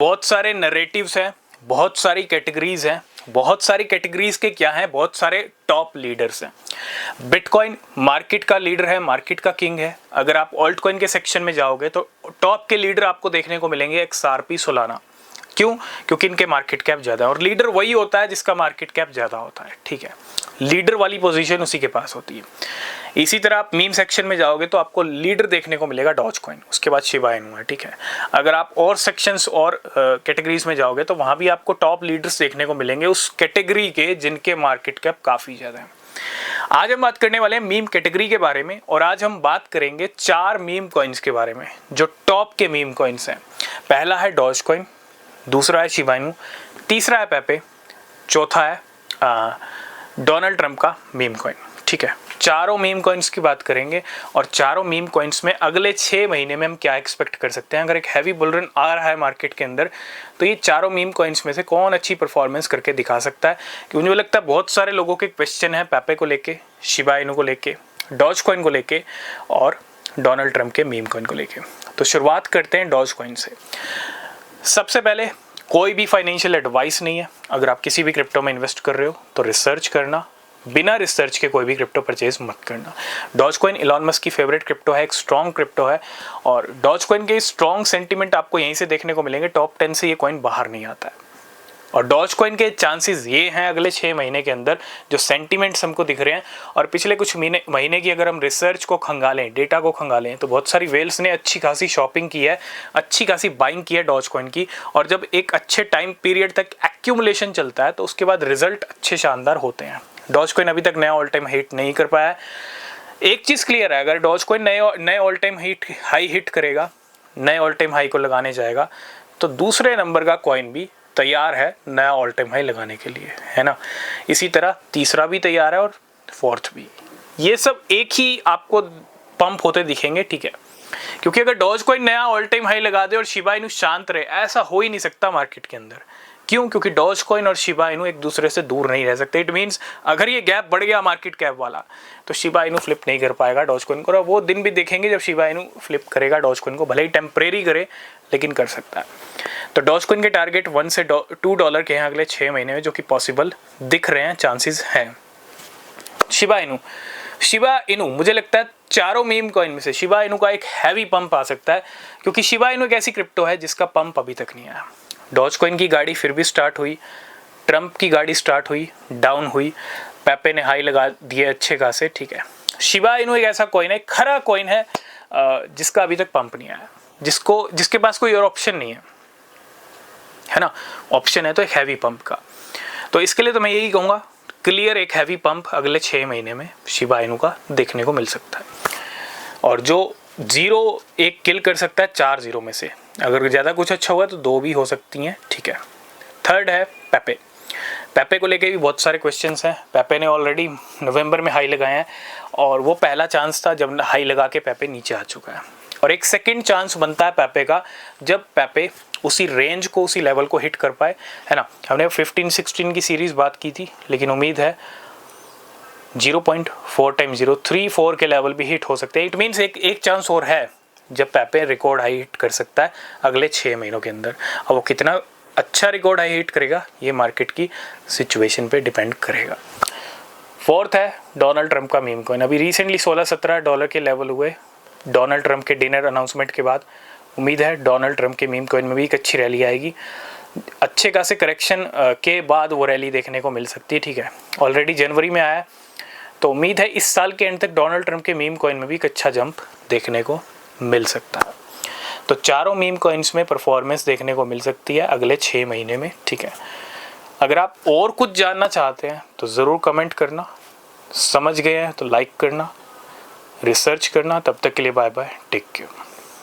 बहुत सारे नरेटिव्स हैं, बहुत सारी कैटेगरीज हैं, बहुत सारी कैटेगरीज के क्या हैं, बहुत सारे टॉप लीडर्स हैं। बिटकॉइन मार्केट का लीडर है, मार्केट का किंग है। अगर आप ऑल्ट कॉइन के सेक्शन में जाओगे तो टॉप के लीडर आपको देखने को मिलेंगे XRP, सोलाना। क्यों? क्योंकि इनके मार्केट कैप ज़्यादा है और लीडर वही होता है जिसका मार्केट कैप ज़्यादा होता है, ठीक है। लीडर वाली पोजीशन उसी के पास होती है। इसी तरह आप मीम सेक्शन में जाओगे तो आपको लीडर देखने को मिलेगा डॉज कॉइन, उसके बाद शिबा इनू है, ठीक है। अगर आप और सेक्शंस और कैटेगरीज में जाओगे तो वहाँ भी आपको टॉप लीडर्स देखने को मिलेंगे उस कैटेगरी के जिनके मार्केट कैप काफ़ी ज़्यादा है। आज हम बात करने वाले हैं मीम कैटेगरी के बारे में और आज हम बात करेंगे 4 मीम कॉइन्स के बारे में जो टॉप के मीम कॉइन्स हैं। पहला है डॉज कॉइन, दूसरा है शिबा इनू, तीसरा है पेपे, चौथा है डोनाल्ड ट्रंप का मीम कॉइन, ठीक है। चारों मीम कॉइन्स की बात करेंगे और चारों मीम कॉइन्स में अगले 6 महीने में हम क्या एक्सपेक्ट कर सकते हैं। अगर एक हैवी बुल रन आ रहा है मार्केट के अंदर तो ये चारों मीम कॉइन्स में से कौन अच्छी परफॉर्मेंस करके दिखा सकता है। क्योंकि मुझे लगता है बहुत सारे लोगों के क्वेश्चन है पेपे को लेके, शिबा इनू को लेके, डॉज कॉइन को लेके और डोनाल्ड ट्रंप के मीम कॉइन को लेके। तो शुरुआत करते हैं डॉज कॉइन से। सबसे पहले कोई भी फाइनेंशियल एडवाइस नहीं है। अगर आप किसी भी क्रिप्टो में इन्वेस्ट कर रहे हो तो रिसर्च करना, बिना रिसर्च के कोई भी क्रिप्टो परचेज मत करना। डॉज कॉइन इलॉन मस्क की फेवरेट क्रिप्टो है, एक स्ट्रॉन्ग क्रिप्टो है और डॉज कॉइन के स्ट्रॉन्ग सेंटीमेंट आपको यहीं से देखने को मिलेंगे। टॉप 10 से ये कॉइन बाहर नहीं आता है और डॉज कॉइन के चांसेस ये हैं अगले 6 महीने के अंदर जो सेंटीमेंट्स हमको दिख रहे हैं। और पिछले कुछ महीने की अगर हम रिसर्च को खंगालें, डेटा को खंगालें तो बहुत सारी वेल्स ने अच्छी खासी शॉपिंग की है, अच्छी खासी बाइंग की है डॉज कॉइन की। और जब एक अच्छे टाइम पीरियड तक एक्यूमुलेशन चलता है तो उसके बाद रिजल्ट अच्छे शानदार होते हैं। डॉज कॉइन अभी तक नया ऑल टाइम हिट नहीं कर पाया है। एक चीज़ क्लियर है, अगर डॉज कॉइन नए ऑल टाइम हाई हिट करेगा, नए ऑल टाइम हाई को लगाने जाएगा तो दूसरे नंबर का कॉइन भी तैयार है नया ऑल टाइम हाई लगाने के लिए, है ना। इसी तरह तीसरा भी तैयार है और फोर्थ भी। ये सब एक ही आपको पंप होते दिखेंगे, ठीक है। क्योंकि अगर डॉज कॉइन नया ऑल टाइम हाई लगा दे और शिबा इनू शांत रहे, ऐसा हो ही नहीं सकता मार्केट के अंदर। क्यों? क्योंकि डॉज कॉइन और शिबा इनू एक दूसरे से दूर नहीं रह सकते। इट मीन्स अगर ये गैप बढ़ गया मार्केट कैप वाला तो शिबा इनू फ्लिप नहीं कर पाएगा डॉज कॉइन को। और वो दिन भी देखेंगे जब शिबा इनू फ्लिप करेगा डॉज कॉइन को, भले ही टेम्परेरी करे लेकिन कर सकता है। तो डॉज कॉइन के टारगेट $1 से $2 के हैं अगले 6 महीने में, जो कि पॉसिबल दिख रहे हैं, चांसेस हैं। शिबा इनू मुझे लगता है चारों मीम कॉइन में से शिबा इनू का एक हैवी पंप आ सकता है क्योंकि शिबा इनू एक ऐसी क्रिप्टो है जिसका पंप अभी तक नहीं आया। डॉज कॉइन की गाड़ी फिर भी स्टार्ट हुई, ट्रंप की गाड़ी स्टार्ट हुई, डाउन हुई, पेपे ने हाई लगा दिए अच्छे खासे, ठीक है। शिबा इनू एक ऐसा कॉइन है, खरा कॉइन है जिसका अभी तक पंप नहीं आया, जिसके पास कोई और ऑप्शन नहीं है ना। ऑप्शन है तो एक हैवी पंप का। तो इसके लिए तो मैं यही कहूँगा क्लियर एक हैवी पंप अगले 6 महीने में शिबा इनू का देखने को मिल सकता है। और जो 0 एक किल कर सकता है 4 0 में से, अगर ज़्यादा कुछ अच्छा हुआ तो 2 भी हो सकती हैं, ठीक है। थर्ड है पेपे को लेके भी बहुत सारे क्वेश्चंस हैं। पेपे ने ऑलरेडी नवंबर में हाई लगाए हैं और वो पहला चांस था जब हाई लगा के पेपे नीचे आ चुका है। और एक सेकंड चांस बनता है पेपे का जब पेपे उसी रेंज को, उसी लेवल को हिट कर पाए, है ना। हमने 15-16 की सीरीज़ बात की थी, लेकिन उम्मीद है 0.4 × 0 3-4 के लेवल भी हिट हो सकते हैं। इट मीन्स एक चांस और है जब पेपे रिकॉर्ड हाई हिट कर सकता है अगले 6 महीनों के अंदर। और वो कितना अच्छा रिकॉर्ड हाई हिट करेगा ये मार्केट की सिचुएशन पे डिपेंड करेगा। फोर्थ है डोनाल्ड ट्रंप का मीम कॉइन। अभी रिसेंटली $16-17 के लेवल हुए डोनाल्ड ट्रंप के डिनर अनाउंसमेंट के बाद। उम्मीद है डोनाल्ड ट्रंप के मीम कॉइन में भी एक अच्छी रैली आएगी। अच्छे खासे करेक्शन के बाद वो रैली देखने को मिल सकती है, ठीक है। ऑलरेडी जनवरी में आया तो उम्मीद है इस साल के एंड तक डोनाल्ड ट्रंप के मीम कॉइन में भी एक अच्छा जंप देखने को मिल सकता है। तो चारों मीम कॉइन्स में परफॉर्मेंस देखने को मिल सकती है अगले 6 महीने में, ठीक है। अगर आप और कुछ जानना चाहते हैं तो ज़रूर कमेंट करना, समझ गए हैं तो लाइक करना, रिसर्च करना। तब तक के लिए बाय बाय, टेक केयर।